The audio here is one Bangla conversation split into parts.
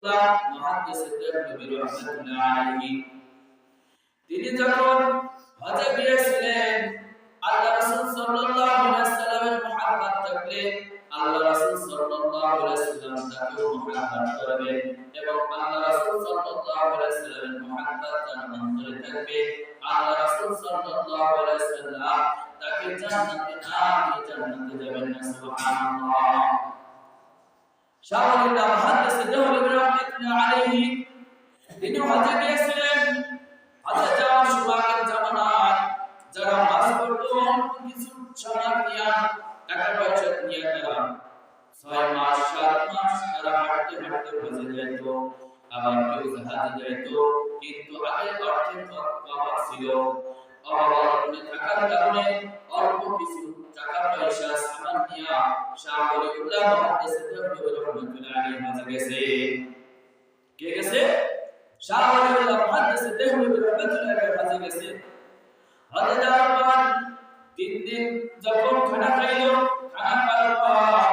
মুহাদ্দিস নবী রাহমাতুল্লাহ আলাইহি তিনি যখন হজে গিয়েছিলেন আল্লাহ রাসূল সাল্লাল্লাহু আলাইহি ওয়াসাল্লামের মুহাব্বত থাকলে আল্লাহ রাসূল সাল্লাল্লাহু আলাইহি ওয়াসাল্লাম তাকে মুহাব্বত করবেন এবং আল্লাহ রাসূল সাল্লাল্লাহু আলাইহি ওয়াসাল্লামের মুহাব্বত তার অন্তরে থাকবে। আল্লাহ রাসূল সাল্লাল্লাহু আলাইহি ওয়াসাল্লাম তাকে জান্নাতে যাবেন না। সুবহানাল্লাহ। শাওয়ালিল্লাহ মুহাদ্দিস নবী রাহমাতুল্লাহ আলাইহি তিনি হজে গিয়েছিলেন। হজে যাওয়ার সময় জামানায় যারা হজ করতো কিছু সময় নিয়ে টাকা পয়সা নিয়ে তারা 6 মাস 7 মাস তারা হাঁটতে হজে যেত, আবার কেউ জাহাজে যেত। কিন্তু আগে অর্থের অভাব ছিল, অভাবে থাকার কারণে অল্প কিছু টাকা পয়সা সামান নিয়ে শাওয়ালিল্লাহ মুহাদ্দিস নবী রাহমাতুল্লাহ আলাইহি হজে গেছে। কে গেছে? শাওয়ালিল্লাহ মুহাদ্দিস নবী রাহমাতুল্লাহ আলাইহি হজে গেছে। হজে যাওয়ার পর 3 দিন যখন খানা খাইলো, খানা খাওয়ার পর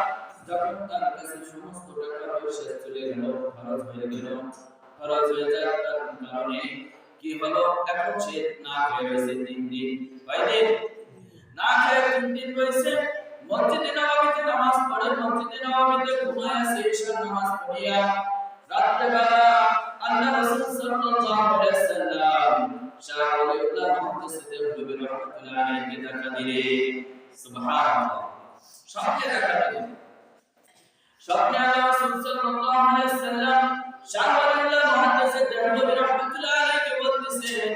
যখন তার কাছে সমস্ত টাকা পয়সা চলে গেল, খরচ হয়ে গেল, খরচ হয়ে যাওয়ার কারণে কি হলো, এখন সে না খেয়ে রয়েছে 3 দিন। কয়দিন? না খেয়ে 3 দিন রয়েছে। মসজিদে নববীতে নামাজ পড়ে, মসজিদে নববীতে ঘুমায় আছে, ঈশার নামাজ পড়িয়া রাত্রেবেলা আল্লাহ রাসূল সাল্লাল্লাহু আলাইহি ওয়াসাল্লাম শাওয়ালিল্লাহ মুহাদ্দিস নবী রাহমাতুল্লাহ আলাইহি দেখা দিলেন। সুবহানাল্লাহ। স্বপ্নে দেখা দিলেন। স্বপ্নে আল্লাহ রাসূল সাল্লাল্লাহু আলাইহি ওয়াসাল্লাম শাওয়ালিল্লাহ মুহাদ্দিস নবী রাহমাতুল্লাহ আলাইহি বলতেছেন,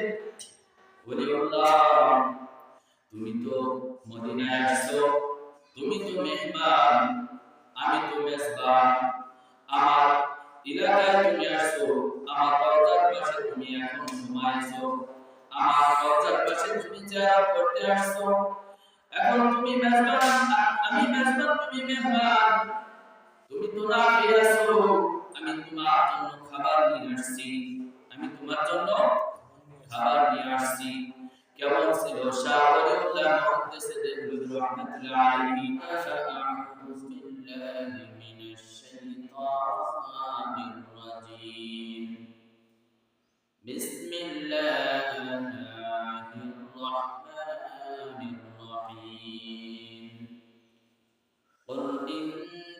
ওলিউল্লাহ তুমি তো মদিনায় আসছো, তুমি তো মেহমান, আমি তো মেজবান। আমার এলাকায় তুমি আসছো, আমার দরজার পাশে তুমি এখন ঘুমাইছো, আমার দরজার পাশে তুমি জিয়ারত করতে আসছো। এখন তুমি মেজবান, আমি মেজবান, তুমি মেহমান। তুমি তো না খেয়ে আসছো, আমি তোমার জন্য খাবার নিয়ে আসছি, আমি তোমার জন্য খাবার নিয়ে আসছি। কেমন ছিল শাওয়ালিল্লাহ মুহাদ্দিস নবী রাহমাতুল্লাহ আলাইহি? আউযু বিল্লাহি মিনাশ শাইতানির রাজীম। বিসমিল্লাহির রাহমানির রাহিম। কুল ইন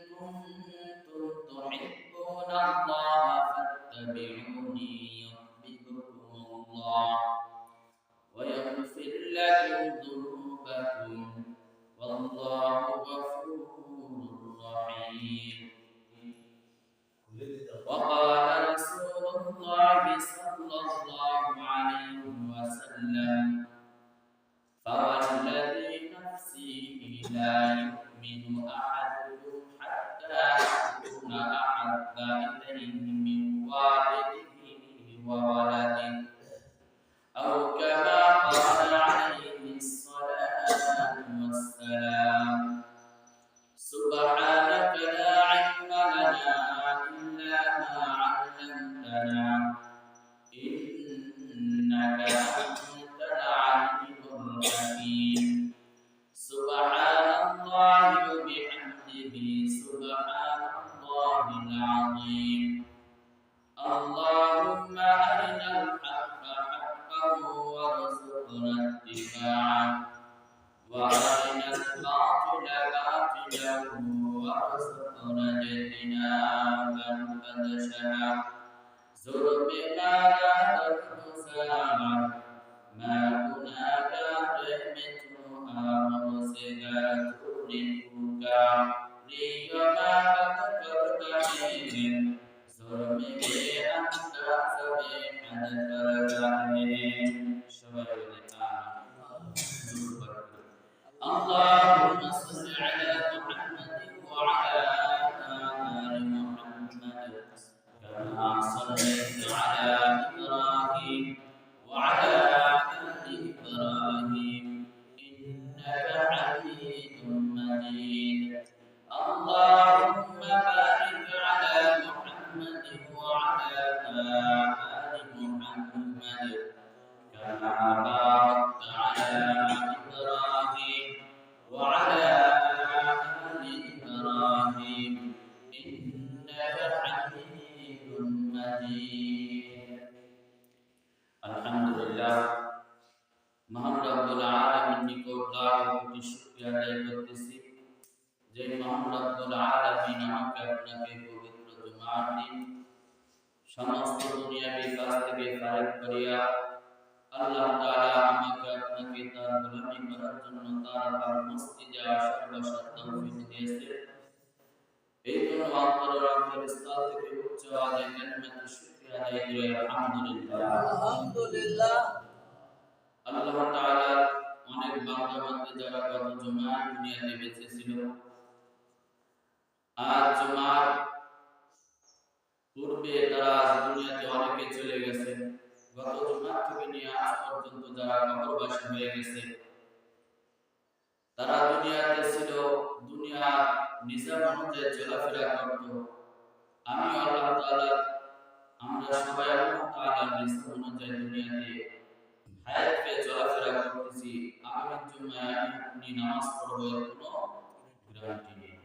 কুনতুম তুহিব্বুনাল্লাহ ফাত্তাবি'উনি ইউহিব্বুকুমুল্লাহ ويغفر لكم ذنوبكم والله غفور رحيم. وقال رسول الله صلى الله عليه وسلم فوالذي نفسي لا يؤمن أحدكم حتى أكون أحب إليه من والده وولده أو كما قال عليه الصلاة والسلام. سبحانك لا علم لنا إلا ما علمتنا إنك أنت العليم الحكيم. سبحان الله وبحمده سبحان الله العظيم. اللهم أرنا الحق حقا وارزقنا اتباعه وأرنا الباطل باطلا وارزقنا اجتنابه. قد شاء زر بما لا تنسى ما كنا رحمتها ومسجات لك ليما ذكرت به زر به أنت سبحان الكريم. اللهم صل على محمد وعلى آل محمد كما صليت على إبراهيم وعلى آل إبراهيم إنك حميد مجيد. اللهم بارك على محمد وعلى آل محمد كما باركت على إبراهيم وعلى آل إبراهيم إنك حميد أجمعين. الحمد لله মহান রব্বুল আলামিন নিকট লাখ কোটি শুকরিয়া আদায় করতেছি যে মহান রব্বুল আলামিন আমাকে আপনাকে পবিত্র জুমার দিন সমস্ত দুনিয়াবি কাজ থেকে ফারিগ করিয়া আল্লাহ তাআলা আমাকে আপনাকে তার গোলামি করার জন্য তার মসজিদে আসার বসার তৌফিক দিয়েছে। এই জন্য অন্তরস্থল থেকে উচ্চ আওয়াজে কালিমাতুল শুকরিয়া আদায় করি আলহামদুলিল্লাহ। আলহামদুলিল্লাহ। আল্লাহ তাআলা অনেক বান্দা-বান্দী যারা গত জুমার দুনিয়াতে বেঁচে ছিল, আজ জুমার পূর্বে তারা দুনিয়াতে অনেকে চলে গেছে। গত জুমার থেকে নিয়ে আজ পর্যন্ত যারা কবরবাসী হয়ে গেছে, তারা দুনিয়াতে ছিল, দুনিয়া নিজাম অনুযায়ী চলাফেরা করত। আমি আল্লাহ তাআলা, আমরা সবাই আল্লাহ তাআলার নিজাম অনুযায়ী দুনিয়াতে হায়াতে চলাফেরা করতেছি। আগামী জুমায় আপনি নামাজ পড়বো এর কোনো গ্যারান্টি নেই।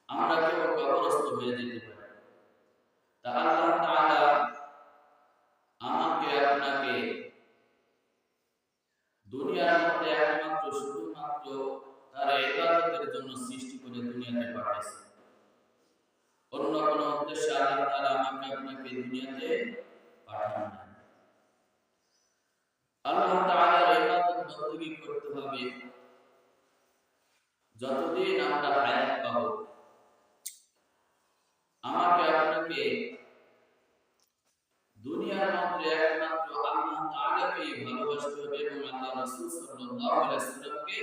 আমরা কেউ কবরস্থ হয়ে যেতে পারি। তা আল্লাহ তাআলা আমাকে আপনাকে দুনিয়ার মধ্যে একমাত্র শুধুমাত্র তার ইবাদতের জন্য সৃষ্টি করে দুনিয়াতে পাঠাইছে। অন্য কোনো উদ্দেশ্যে আল্লাহ তাআলা আমাকে আপনাকে দুনিয়াতে পাঠান না। আল্লাহ তাআলার ইবাদত বندگی করতে হবে যতদিন আমরা হায়াত পাবো। আমাকে আপনাকে দুনিয়ার মধ্যে একমাত্র আল্লাহ তাআলাকে ভালোবাসতে হবে এবং আল্লাহ রাসূল সাল্লাল্লাহু আলাইহি ওয়াসাল্লামকে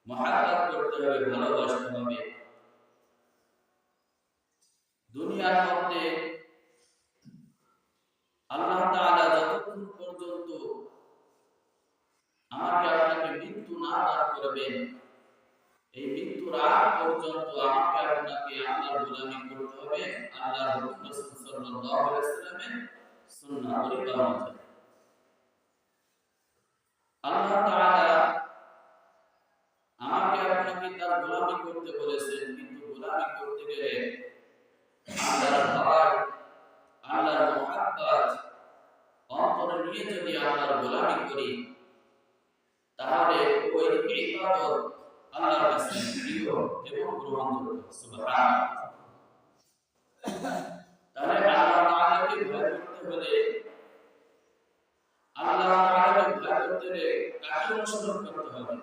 মহব্বত করতে হবে, ভালোবাসতে হবে। দুনিয়ার মধ্যে আল্লাহ তাআলা যতক্ষণ পর্যন্ত আমাকে আপনাকে মৃত্যু না দান করবেন, এই মৃত্যুর আগ পর্যন্ত আমাকে আপনাকে আল্লাহর গোলামি করতে হবে, আল্লাহর হুকুম রাসূল সাল্লাল্লাহু আলাইহি ওয়াসাল্লামের সুন্নাহ তরিকা অনুযায়ী। আল্লাহ তাআলা আমাকে আপনাকে তার গোলামি করতে বলেছেন, কিন্তু গোলামি করতে গেলে আল্লাহর ভয়, আল্লাহর মুহাব্বত অন্তরে নিয়ে যদি আল্লাহর গোলামি করি, তাহলে ওই ইবাদত আল্লাহর কাছে প্রিয় এবং গ্রহণযোগ্য। সুবহানাল্লাহ। তাহলে আল্লাহ তাআলাকে ভয় করতে হলে, আল্লাহ তাআলাকে ভয় করতে হলে কাকে অনুসরণ করতে হবে?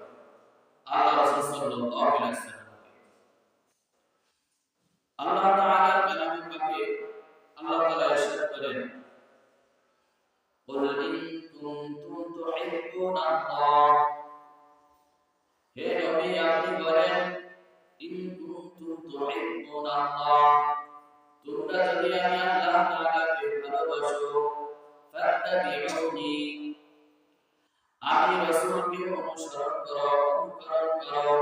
আল্লাহ রাসূল সাল্লাল্লাহু আলাইহি ওয়াসাল্লামকে। আল্লাহ তাআলার কালামে পাকে আল্লাহ তাআলা ইরশাদ করেন, কুল ইন কুনতুম তুহিব্বুনাল্লাহ, হে নবী আপনি বলেন, ইন কুনতুম তুহিব্বুনাল্লাহ, তোমরা যদি আমি আল্লাহ তাআলাকে ভালোবাসো, ফাত্তাবিউনি, আমি রাসূলকে অনুসরণ করো, অনুকরণ করো,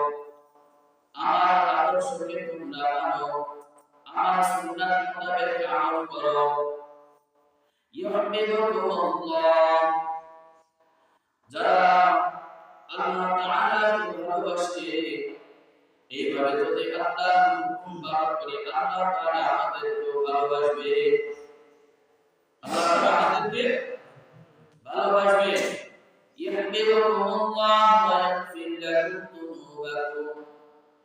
আমার আদর্শকে তোমরা মানো, আমার সুন্নাত মোতাবেক আমল করো। ইউহিব্বুকুমুল্লাহ, যারা আল্লাহ তাআলাকে ভালোবাসে, এইভাবে যদি আল্লাহর হুকুম পালন করি, আল্লাহ তাআলা আমাদেরকে ভালোবাসবে, আল্লাহ তাআলা আমাদেরকে ভালোবাসবে। ইউহিব্বুকুমুল্লাহ ওয়া ইয়াগফির লাকুম যুনুবাকুম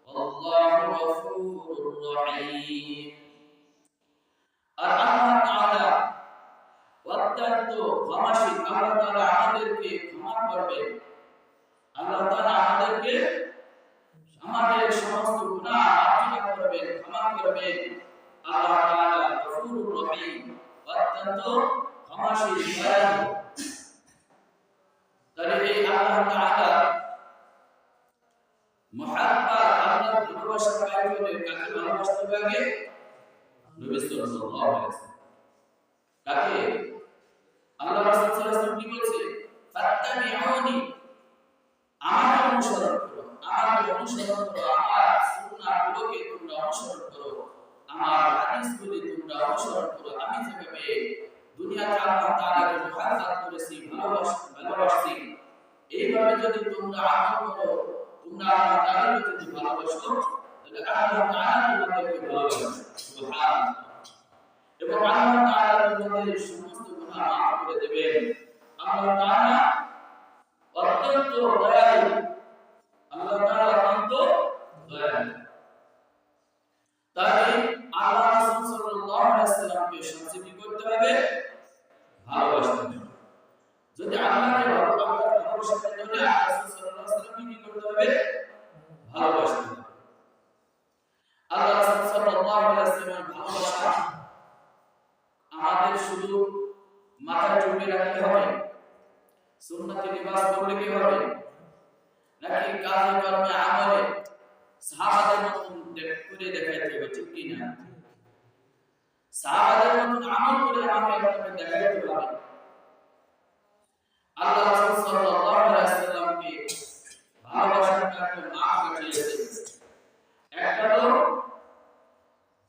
ওয়াল্লাহু গফুরুর রহিম। আর আল্লাহ তাআলা অত্যন্ত ক্ষমাশীল, আল্লাহ তাআলা আমাদেরকে ক্ষমা করবেন, আল্লাহ তাআলা আমাদেরকে আমাদের সমস্ত গুনাহ মাফ করবেন, ক্ষমা করবেন। আল্লাহ তাআলা গফুরুর রহিম, অত্যন্ত ক্ষমাশীল, দয়ালু। তাহলে এই আল্লাহ তাআলা মুহাব্বত, আল্লাহর ভালোবাসা পাইতে হলে কাকে ভালোবাসতে হবে? নবী সাল্লাল্লাহু আলাইহি ওয়াসাল্লাম। কাকে? আল্লাহ রাসূল সাল্লাল্লাহু আলাইহি ওয়াসাল্লাম কি বলেছে? ফাত্তাবিউনি, আমাকে অনুসরণ করো, আমাকে অনুসরণ করো, আমার সুন্নাহগুলোকে তোমরা অনুসরণ করো, আমার হাদিসগুলি তোমরা অনুসরণ করো। আমি যেভাবে দুনিয়াতে আল্লাহ তাআলাকে মুহাব্বত করেছি, ভালোবাসি, এইভাবে যদি তোমরা আমল করো, তোমরা আল্লাহ তাআলাকে যদি ভালোবাসো, তাহলে আল্লাহ তাআলা তোমাদেরকে ভালোবাসবে। সুবহানাল্লাহ। এবং আল্লাহ তাআলা তোমাদের সমস্ত গুনাহ মাফ করে দেবেন। আল্লাহ তাআলা অত্যন্ত দয়ালু, আল্লাহ তাআলা অত্যন্ত দয়ালু। তাই আল্লাহ রাসূল সাল্লাল্লাহু আলাইহি ওয়াসাল্লামকে সবচেয়ে কি করতে হবে? ভালোবাসতে হবে। যদি আল্লাহকে ভালোবাসতে হলে রাসূল সাল্লাল্লাহু আলাইহি ওয়াসাল্লামকে কি করতে হবে? ভালোবাসতে হবে। আল্লাহ রাসূল সাল্লাল্লাহু আলাইহি ওয়াসাল্লামের ভালোবাসা আমাদের শুধু মাথায় টুপি রাখলে হবে, সুন্নতি লিবাস পরলে কি হবে, নাকি কাজে কর্মে আমলে সাহাবাদের মতন করে দেখাইতে হবে? ঠিক কি না? সাহাবাদের মতন আমল করে আমাকে আপনাকে দেখাইতে হবে। আল্লাহ রাসূল সাল্লাল্লাহু আলাইহি ওয়াসাল্লামকে ভালোবাসার কারণে মাফ করিয়েছেন। একটা হলো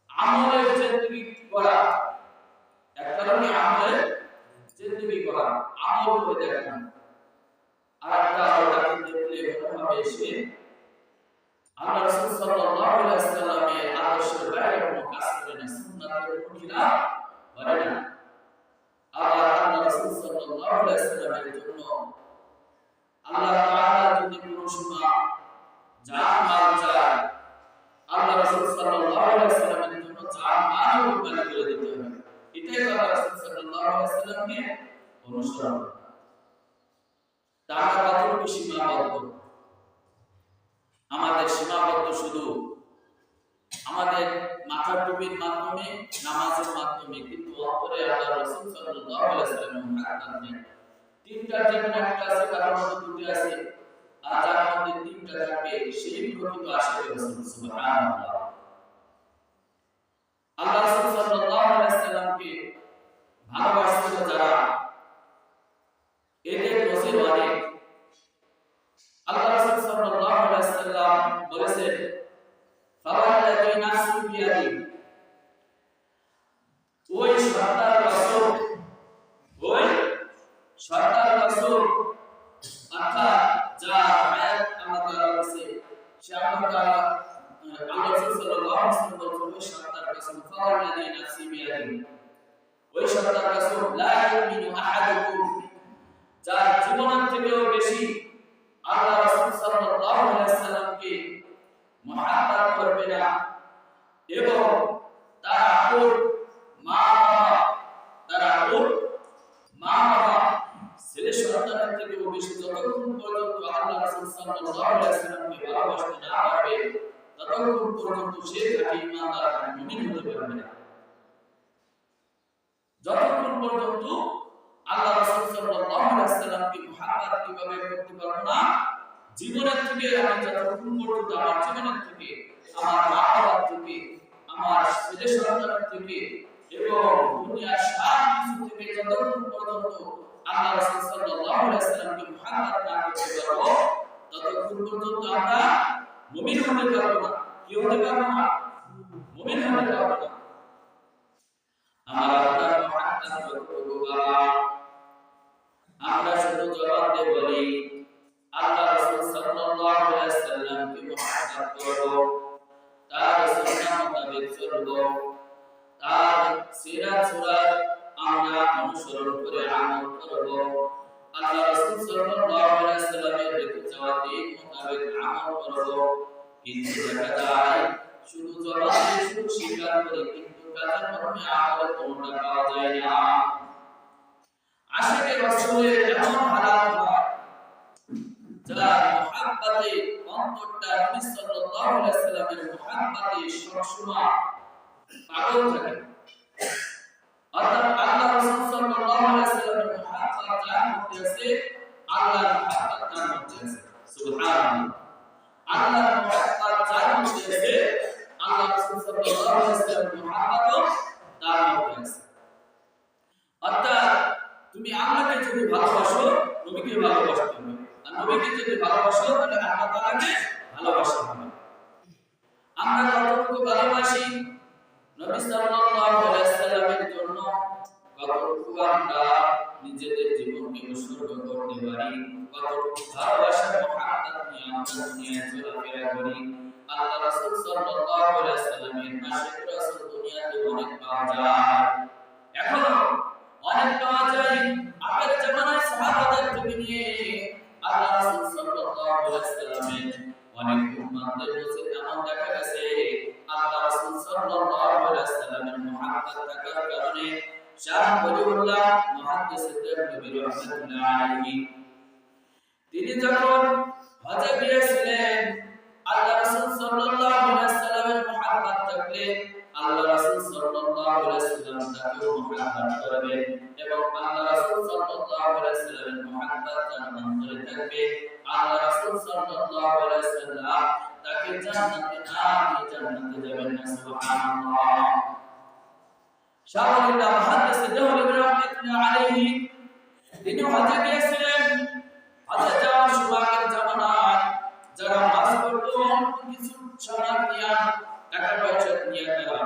আমলের জিন্দেগি করা, একটা হলো আমলের জিন্দেগি করা, আমল করে দেখানো। আরেকটা হলো তাকে দেখলে মনে হবে সে আল্লাহ রাসূল সাল্লাল্লাহু আলাইহি ওয়াসাল্লামের আদর্শের বাইরে কোনো কাজ করে না, সুন্নাতের খিলাফ করে না। আবার আল্লাহ রাসূল সাল্লাল্লাহু আলাইহি ওয়াসাল্লামের জন্য আল্লাহ তাআলা যদি কোনো সময় জান মাল চায়, আল্লাহ রাসূল সাল্লাল্লাহু আলাইহি ওয়াসাল্লামের জন্য জান মাল কুরবানি করে দিতে হবে। এটাই আল্লাহ রাসূল সাল্লাল্লাহু আলাইহি ওয়াসাল্লামকে অনুসরণ। তার কতটুকু সীমাবদ্ধ? আমাদের সীমাবদ্ধ শুধু আমাদের মাথার টুপির মাধ্যমে, নামাজের মাধ্যমে, কিন্তু অন্তরে আল্লাহ রাসূল সাল্লাল্লাহু আলাইহি ওয়াসাল্লামের মহব্বত নেই। তিনটা যেমন একটা আছে, তার মধ্যে দুটো আছে, আর যার মধ্যে তিনটা থাকবে সেই প্রকৃত আশিক রাসূল। সুবহানাল্লাহ। আল্লাহ রাসূল সাল্লাল্লাহু আলাইহি ওয়াসাল্লামকে ভালোবাসছিল যারা, এদের নসিব অনেক। আল্লাহ রাসূল সাল্লাল্লাহু আলাইহি ওয়াসাল্লাম বলেছেন, ফাওয়াল্লাযী নাফসি বিয়াদি, ওই সত্তার রাসূল, ওই সত্তার রাসূল অর্থাৎ যার হায়াত আল্লাহ তাআলা আছে, সে আল্লাহ তাআলা আল্লাহ রাসূল সাল্লাল্লাহু আলাইহি ওয়াসাল্লাম বলেছেন, ওই সত্তার রাসূল, ফাওয়াল্লাযী নাফসি বিয়াদি, ওই সত্তার রাসূল লা ইউমিনু আহাদুকুম, যার জীবনের থেকেও বেশি আল্লাহ রাসূল সাল্লাল্লাহু আলাইহি ওয়াসাল্লামকে মহব্বত করবে না, এবং তার আপন মা বাবা, তার আপন মা বাবা, ছেলে সন্তানের থেকেও বেশি যতক্ষণ পর্যন্ত আল্লাহ রাসূল সাল্লাল্লাহু আলাইহি ওয়াসাল্লামকে ভালোবাসতে না পারবে, ততক্ষণ পর্যন্ত সে খাঁটি ঈমানদার মুমিন হতে পারবে না। যতক্ষণ পর্যন্ত আল্লাহ রাসূল সাল্লাল্লাহু আলাইহি ওয়াসাল্লামকে মহব্বত কিভাবে করতে পারবো না, জীবনের থেকে আমি যতক্ষণ পর্যন্ত আমার জীবনের থেকে, আমার মা বাবার থেকে, আমার ছেলে সন্তানের থেকে এবং দুনিয়ার সব কিছু থেকে যতক্ষণ পর্যন্ত আল্লাহ রাসূল সাল্লাল্লাহু আলাইহি ওয়াসাল্লামকে মহব্বত না করতে পারবো, ততক্ষণ পর্যন্ত আমরা মুমিন হতে পারবো না। কি হতে পারবো না? মুমিন হতে পারবো না। আমার আপনার মহব্বত কতটুকু বাবা? আমরা শুধু জবান দিয়ে বলি আল্লাহ রাসূল সাল্লাল্লাহু আলাইহি ওয়াসাল্লামকে মহব্বত করব, তার সুন্নাহ মোতাবেক চলব, তার সিরাত সুরাত আমরা অনুসরণ করে আমল করব, আল্লাহ রাসূল সাল্লাল্লাহু আলাইহি ওয়াসাল্লামের রেখে যাওয়া দিন মোতাবেক আমল করব। কিন্তু দেখা যায় শুধু জবান দিয়ে শুধু স্বীকার করি, কিন্তু কাজের মাধ্যমে আমলে কোনটা পাওয়া যায় না। আশিকে রাসূলের এমন হালাত হয় যার মহব্বতে অন্তরটা নবী সাল্লাল্লাহু আলাইহি ওয়াসাল্লামের মহব্বতে সবসময় পাগল থাকে। অর্থাৎ আল্লাহ রাসূল সাল্লাল্লাহু আলাইহি ওয়াসাল্লামের মহব্বত যার মধ্যে আছে, আল্লাহর মহব্বত তার মধ্যে আছে। সুবহানাল্লাহ। আল্লাহর মহব্বত যার মধ্যে আছে, আল্লাহ রাসূল সাল্লাল্লাহু আলাইহি ওয়াসাল্লামের মহব্বত তার মধ্যে আছে। অর্থাৎ তুমি আল্লাহকে যদি ভালোবাসো, নবীকে ভালোবাসতে হবে, আর নবীকে যদি ভালোবাসো, তাহলে আল্লাহ তাআলাকে ভালোবাসতে হবে। আমরা কতটুকু ভালোবাসি নবী সাল্লাল্লাহু আলাইহি ওয়াসাল্লামের জন্য, কতটুকু আমরা নিজেদের জীবনকে উৎসর্গ করতে পারি, কতটুকু ভালোবাসার মহব্বত নিয়ে আমরা দুনিয়ায় চলাফেরা করি, আল্লাহ রাসূল সাল্লাল্লাহু আলাইহি ওয়াসাল্লামের আশিক রাসূল দুনিয়াতে অনেক পাওয়া যায়, এখনো অনেক পাওয়া যায়। আগের জামানায় সাহাবাদের থেকে নিয়ে আল্লাহ রাসূল সাল্লাল্লাহু আলাইহি ওয়াসাল্লামের অনেক উম্মতদের কাছে এমন দেখা গেছে আল্লাহ রাসূল সাল্লাল্লাহু আলাইহি ওয়াসাল্লামের মুহাব্বত থাকার কারণে শাহ ওলিউল্লাহ মুহাদ্দিস দেবনবী রাহমাতুল্লাহ আলাইহি তিনি যখন হজে গিয়েছিলেন আল্লাহ রাসূল সাল্লাল্লাহু আলাইহি ওয়াসাল্লামের মুহাব্বত থাকলে আল্লাহ রাসূল সাল্লাল্লাহু আলাইহি ওয়াসাল্লাম তাকে মুহাব্বত করবেন এবং আল্লাহ রাসূল সাল্লাল্লাহু আলাইহি ওয়াসাল্লামের মুহাব্বত তার অন্তরে থাকবে। আল্লাহ রাসূল সাল্লাল্লাহু আলাইহি ওয়াসাল্লাম তাকে জান্নাতে জান্নাতে যাবেন না, সুবহানাল্লাহ। শাহ ওলিউল্লাহ মুহাদ্দিস দেওবন্দি রাহমাতুল্লাহ আলাইহি তিনি হজে গিয়েছিলেন। হজে যাওয়ার সময় জামানায় যারা হজ করত কিছু শরণার্থীরা টাকা পয়সা নিয়ে তারা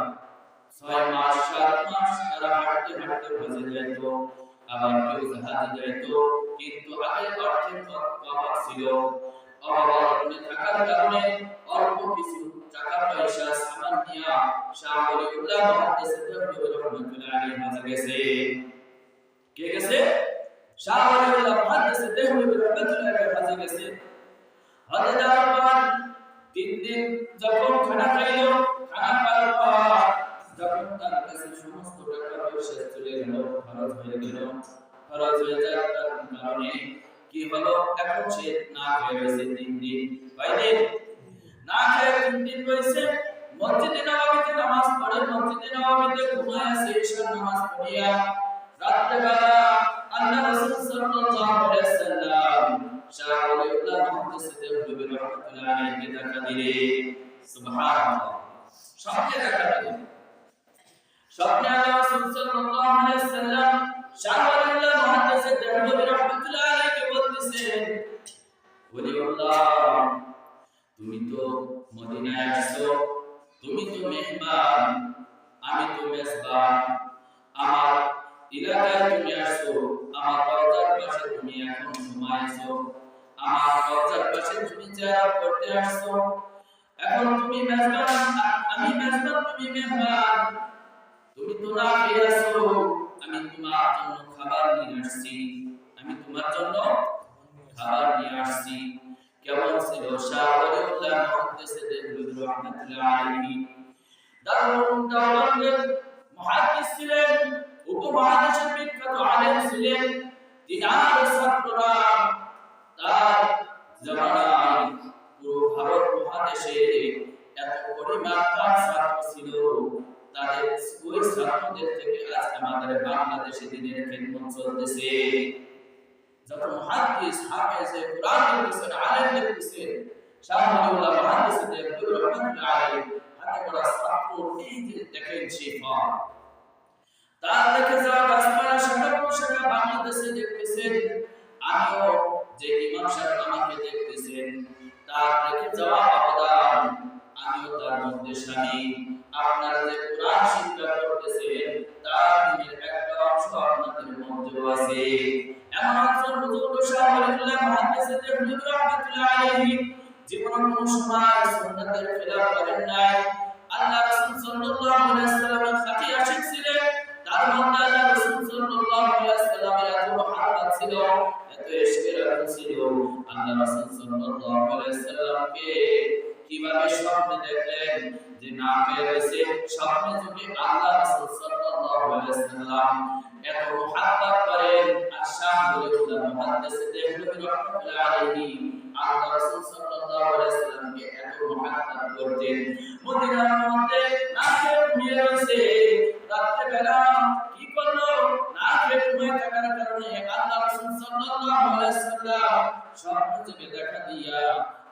6 মাস 7 মাস তারা হাঁটতে হাঁটতে হজে যেত, আবার কেউ জাহাজে যেত। কিন্তু আগে অর্থের অভাব ছিল, অভাবে থাকার কারণে অল্প কিছু টাকা পয়সা সামান নিয়ে শাহ ওলিউল্লাহ মুহাদ্দিস দেওবন্দি রাহমাতুল্লাহ আলাইহি হজে গেছে। কে গেছে? শাহ ওলিউল্লাহ মুহাদ্দিস দেওবন্দি রাহমাতুল্লাহ আলাইহি হজে গেছে। হজে যাওয়ার পর 3 দিন যখন খানা খাইল, খানা খাওয়ার পর যখন তার কাছে সমস্ত টাকা পয়সা চলে গেল, খরচ হয়ে গেল, খরচ হয়ে যাওয়ার কারণে কি হলো, এখন সে না খেয়ে রয়েছে 3 দিন। কয়দিন? না খেয়ে 3 দিন রয়েছে। মসজিদে নববীতে নামাজ পড়ে, মসজিদে নববীতে ঘুমায় আছে, ঈশার নামাজ পড়িয়া রাত্রেবেলা আল্লাহ রাসূল সাল্লাল্লাহু আলাইহি ওয়াসাল্লাম শাহ ওলিউল্লাহ মুহাদ্দিস দেওবন্দি রাহমাতুল্লাহ আলাইহি দেখা দিলেন। সুবহানাল্লাহ। স্বপ্নে দেখা দিলেন। স্বপ্নে আল্লাহ রাসূল সাল্লাল্লাহু আলাইহি ওয়াসাল্লাম শাহ ওলিউল্লাহ মুহাদ্দিস দেওবন্দি রাহমাতুল্লাহ আলাইহি বলতেছেন, ওলিউল্লাহ তুমি তো মদিনায় আসছো, তুমি তো মেহমান, আমি তো মেজবান। আমার এলাকায় তুমি আসছো, আমার দরজার পাশে তুমি এখন ঘুমাইছো, আমার দরজার পাশে তুমি জিয়ারত করতে আসছো। এখন তুমি মেজবান, আমি মেজবান, তুমি মেহমান। তুমি তো না খেয়ে আসছো, আমি তোমার জন্য খাবার নিয়ে আসছি, আমি তোমার জন্য খাবার নিয়ে আসছি। কেমন ছিল শাহ ওলিউল্লাহ মুহাদ্দিস দেওবন্দি রাহমাতুল্লাহ আলাইহি? দারুল দেওবন্দের মুহাদ্দিস ছিলেন, উপমহাদেশের বিখ্যাত আলেম ছিলেন। তিনার ছাত্ররা তার জামানায় পুরো ভারত মহাদেশে এত পরিমাণ তার ছাত্র ছিল, তাদের ওই ছাত্রদের থেকে আজ আমাদের বাংলাদেশে দিনের খেদমত চলতেছে। যত মুহাদ্দিস হাফেজ কুরআন লিখেছেন, আলেম লিখেছেন, শাহ ওলিউল্লাহ মুহাদ্দিস দেওবন্দি রাহমাতুল্লাহ আলাইহি হাতে করা ছাত্র এই যে দেখেন শিফা তার দেখে যাওয়া গাছপালা শাখা প্রশাখা বাংলাদেশে দেখতেছেন। আমিও যে ইমাম সাহেব আমাকে দেখতেছেন তার দেখে যাওয়া অবদান আমিও তার মধ্যে শামিল। আপনারা যে কুরআন শিক্ষা করতেছেন তার দিনের একটা অংশ আপনাদের মধ্যেও আছে। এমন একজন বুজুর্গ শাহ ওলিউল্লাহ মুহাদ্দিস দেওবন্দি রাহমাতুল্লাহ আলাইহি জীবনে কোন সময় সুন্নাতের খেলাফ করেন নাই। আল্লাহ রাসূল সাল্লাল্লাহু আলাইহি ওয়াসাল্লামের খাঁটি আশিক ছিলেন। তার মধ্যে আল্লাহ রাসূল সাল্লাল্লাহু আলাইহি ওয়াসাল্লামের এত মহব্বত ছিল, এত ইশকের আগুন ছিল। আল্লাহ রাসূল সাল্লাল্লাহু আলাইহি ওয়াসাল্লামকে কিভাবে স্বপ্নে দেখলেন যে না পেয়ে রয়েছে, স্বপ্নে যদি আল্লাহ রাসূল সাল্লাল্লাহু আলাইহি ওয়াসাল্লাম এত মহব্বত করেন। আর শাহ ওলিউল্লাহ মুহাদ্দিস দেওবন্দি রাহমাতুল্লাহ আলাইহি আল্লাহ রাসূল সাল্লাল্লাহু আলাইহি ওয়াসাল্লামকে এত মহব্বত করতেন, মদিনার মধ্যে না খেয়ে ঘুমিয়ে রয়েছে। রাত্রেবেলা কি করলো, না খেয়ে ঘুমিয়ে থাকার কারণে আল্লাহ রাসূল সাল্লাল্লাহু আলাইহি ওয়াসাল্লাম স্বপ্নে যোগে দেখা দিয়া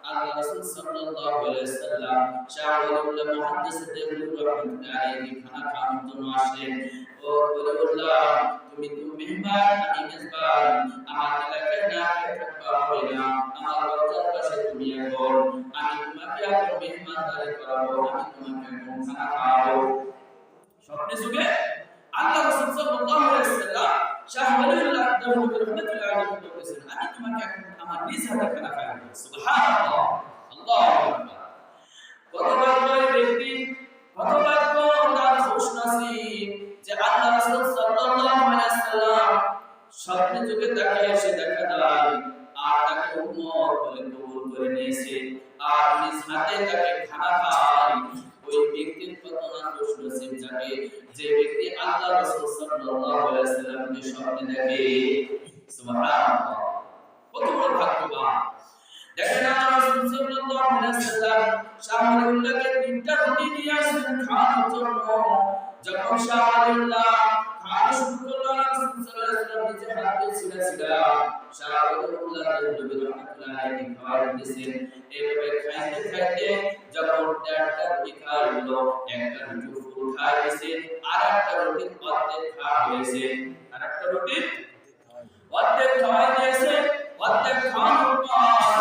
আল্লাহ রাসূল সাল্লাল্লাহু আলাইহি ওয়াসাল্লাম শাহ ওলিউল্লাহ মুহাদ্দিস দেওবন্দি রাহমাতুল্লাহ আলাইহি খানা খাওয়ার জন্য আসলেন। ও ওলিউল্লাহ তুমি তো মেহমান, আমি মেজবান, আমার এলাকায় না খেয়ে থাকবা হবে না, আমার দরজার পাশে তুমি এখন, আমি তোমাকে এখন মেহমানদারি করাবো, আমি তোমাকে এখন খানা খাওয়াবো। স্বপ্নে যুগে আল্লাহ রাসূল সাল্লাল্লাহু আলাইহি ওয়াসাল্লাম শাহ ওলিউল্লাহ দেওবন্দি রাহমাতুল্লাহ আলাইহি বলেছেন, আমি তোমাকে এখন আমার নিজ হাতে খানা খাওয়াবো। সুবহানাল্লাহ, আল্লাহু আকবার। হতভাগ্য এই ব্যক্তি, হতভাগ্য তার খুশনসিব যে আল্লাহ রাসূল সাল্লাল্লাহু আলাইহি ওয়াসাল্লাম স্বপ্নে যুগে তাকে এসে দেখা দেয় আর তাকে উম্মত বলে কবুল করে নিয়েছে আর নিজ হাতে তাকে খানা খায়। ওই ব্যক্তির কত না খুশনসিব যাকে যে ব্যক্তি আল্লাহ রাসূল সাল্লাল্লাহু আলাইহি ওয়াসাল্লামকে স্বপ্নে দেখে। সুবহানাল্লাহ, কত বড় ভাগ্যবান। দেখেন আল্লাহ রাসূল সাল্লাল্লাহু আলাইহি ওয়াসাল্লাম শাহওয়ালিউল্লাহকে তিনটা রুটি নিয়ে আসেন খাওয়ার জন্য। যখন শাহওয়ালিউল্লাহ খাওয়া শুরু করলো রাসূল সাল্লাল্লাহু আলাইহি ওয়াসাল্লাম নিজে হাত দিয়ে ছিলা শাহওয়ালিউল্লাহ নবী রাহমাতুল্লাহ আলাইহি খাওয়া দিয়েছেন। এইভাবে খাইতে খাইতে যখন একটা রুটি খাওয়া হলো, একটা রুটি ফুল খাওয়া হয়েছে আর একটা রুটি অর্ধেক খাওয়া হয়েছে, আর একটা রুটি অর্ধেক খাওয়া দিয়েছে। অর্ধেক খাওয়ানোর পর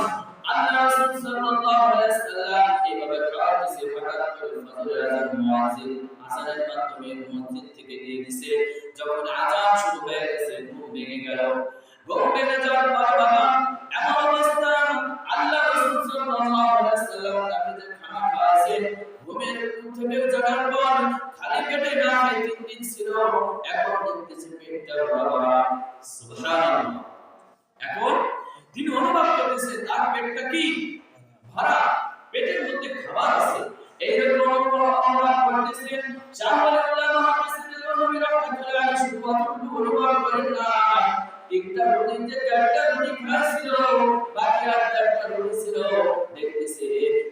আল্লাহ রাসূল সাল্লাল্লাহু আলাইহি ওয়াসাল্লাম এইভাবে খাওয়াতেছে। হঠাৎ করে ফজরের আযান মুয়াজ্জিন আযানের মাধ্যমে মসজিদ থেকে দিয়ে দিয়েছে। যখন আযান শুরু হয়ে গেছে ঘুম ভেঙে গেল। ঘুম ভেঙে যাওয়ার পর বাবা এমন অবস্থা আল্লাহ রাসূল সাল্লাল্লাহু আলাইহি ওয়াসাল্লাম তাকে যে খানা খাওয়াছে, ঘুমের থেকে জাগার পর খালি পেটে না খেয়ে 3 দিন ছিল, এখন দেখতেছে পেটটা ভরা। সুবহানাল্লাহ, এখন তিনি অনুভব করতেছে তার পেটটা কি ভরা, পেটের মধ্যে খাবার আছে। এইরকম অনুভব করতেছেন শাহওয়ালিউল্লাহ নবী রাহমাতুল্লাহ আলাইহি শুধু কতটুকু অনুভব করেন না, একটা রুটি যে একটা রুটি খাচ্ছিল বাকি আর একটা রুটি ছিল, দেখতেছে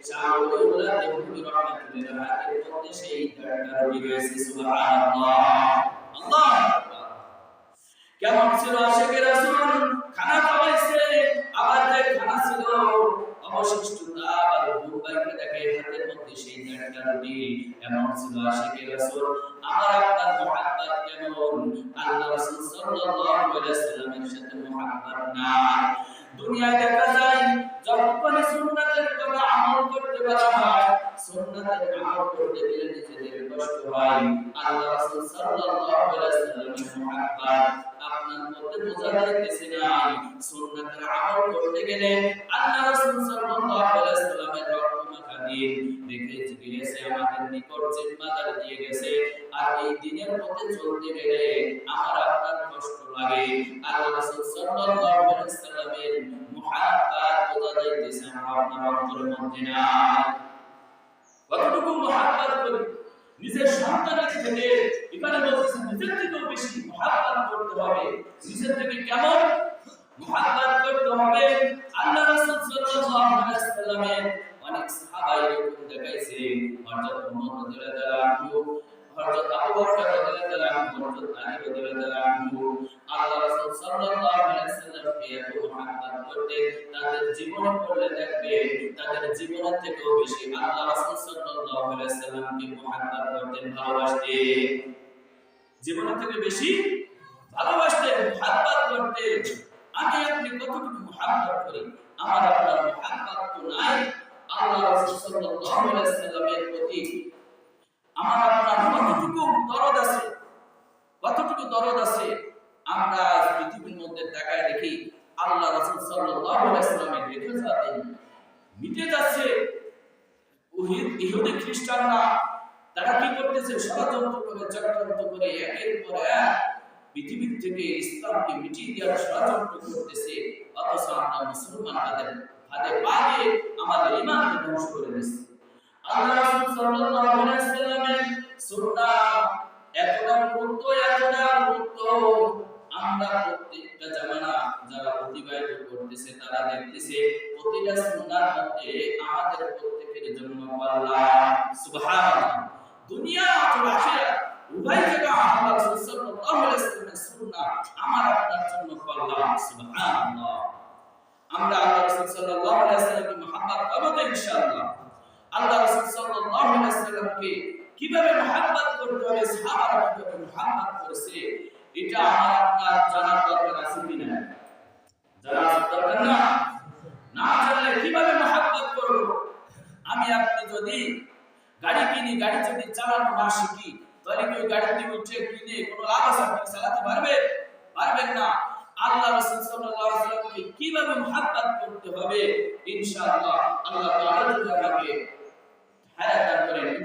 শাহওয়ালিউল্লাহ নবী রাহমাতুল্লাহ হাতের মধ্যে সেই একটা রুটি রয়েছে। সুবহানাল্লাহ, আল্লাহু আকবার। কেমন ছিল আশিকে রাসূল, খানা খাওয়াইছে আবার যে খানা ছিল অবশিষ্টতা আবার বুবাইকে দেখে হাতের মধ্যে সেই একটা রুটি। এমন ছিল আশিকে রাসূল। আমার আপনার মুহাব্বত কেমন? আল্লাহ রাসূল সাল্লাল্লাহু আলাইহি ওয়াসাল্লামের সাথে মুহাব্বত নাই। দুনিয়ায় দেখা যায় যখন সুন্নাতের কথা আমল করতে বলা হয়, সুন্নাতের আমল করতে গেলে নিজেদের কষ্ট হয়। আল্লাহ রাসূল সাল্লাল্লাহু আলাইহি ওয়াসাল্লামের মুহাব্বত আপনার মধ্যে বোঝা যাইতেছে না। সুন্নাতের আমল করতে গেলে আল্লাহ রাসূল সাল্লাল্লাহু আলাইহি ওয়াসাল্লামের রহমত দিয়ে রেখে গিয়েছে, আমাদের নিকট জিম্মাদার দিয়ে গেছে। আর এই দিনের পথে চলতে গেলে আমার আপনার কষ্ট লাগে। আল্লাহ রাসূল সাল্লাল্লাহু আলাইহি ওয়াসাল্লামের মুহাব্বত বোঝা যাইতেছে আমার আপনার অন্তরের মধ্যে না। কতটুকু মুহাব্বত করি নিজের সন্তানের থেকে, এখানে বলতেছে নিজের থেকেও বেশি মুহাব্বত করতে হবে। নিজের থেকে কেমন মুহাব্বত করতে হবে? আল্লাহ রাসূল সাল্লাল্লাহু আলাইহি ওয়াসাল্লামের অনেক সাহাবা এরকম দেখাইছে। হযরত ওমর রাদিয়াল্লাহু আনহু, হযরত আবু বকর রাদিয়াল্লাহু আনহু, হযরত আলী রাদিয়াল্লাহু আনহু আল্লাহ রাসূল সাল্লাল্লাহু আলাইহি ওয়াসাল্লামকে এত মুহাব্বত করতে, তাদের জীবনে পড়লে দেখবে তাদের জীবনের থেকেও বেশি আল্লাহ রাসূল সাল্লাল্লাহু আলাইহি ওয়াসাল্লামকে মুহাব্বত করতেন, ভালোবাসতেন। জীবনের থেকে বেশি ভালোবাসতেন, মুহাব্বত করতেন। আমি আপনি কতটুকু মুহাব্বত করি? আমার আপনার মুহাব্বত তো নাই। আল্লাহ রাসূল সাল্লাল্লাহু আলাইহি ওয়াসাল্লামের প্রতি আমার আপনার কতটুকু দরদ আছে, কতটুকু দরদ আছে? আমরা পৃথিবীর মধ্যে তাকায় দেখি আল্লাহ রাসূল সাল্লাল্লাহু আলাইহি ওয়াসাল্লামের রেখে যাতেন মিটে যাচ্ছে। ইহুদি খ্রিস্টানরা তারা কি করতেছে? ষড়যন্ত্র করে, চক্রান্ত করে একের পর এক পৃথিবীর থেকে ইসলামকে মিটিয়ে দেওয়ার ষড়যন্ত্র করতেছে। অথচ আমরা মুসলমান তাদের হাতে পায়ে আমাদের ঈমানকে ধ্বংস করে দিচ্ছি। আল্লাহ রাসূল সাল্লাল্লাহু আলাইহি ওয়াসাল্লামের সুন্নাহ এতটা গুরুত্ব আমরা প্রত্যেকটা জামানা যারা অতিবাহিত করতেছে তারা দেখতেছে প্রতিটা সুন্নাহর মধ্যে আমাদের প্রত্যেকের জন্য কল্যাণ। সুবহানাল্লাহ, দুনিয়া অথবা আখিরাত উভয় জায়গা আল্লাহ রাসূল সাল্লাল্লাহু আলাইহি ওয়াসাল্লামের সুন্নাহ আমার আপনার জন্য কল্যাণ। সুবহানাল্লাহ, আমরা আল্লাহ রাসূল সাল্লাল্লাহু আলাইহি ওয়াসাল্লামকে মুহাব্বত করব তো ইনশাআল্লাহ। আল্লাহ রাসূল সাল্লাল্লাহু আলাইহি ওয়াসাল্লামকে কিভাবে মুহাব্বত করতে হবে, সাহাবারা কিভাবে মুহাব্বত করেছে, এটা আমার আপনার জানার দরকার আছে কিনা? জানার দরকার না? না জানলে কিভাবে মুহাব্বত করব? আমি আপনি যদি গাড়ি কিনি, গাড়ি যদি চালানো না শিখি, তাহলে কি ওই গাড়িতে উঠে কিনে কোনো লাভ আছে? আপনি চালাতে পারবেন না। আল্লাহ রাসূল সাল্লাল্লাহু আলাইহি ওয়াসাল্লামকে কিভাবে মুহাব্বত করতে হবে ইনশাআল্লাহ আল্লাহ তাআলা যদি আমাকে হায়াত দান করেন।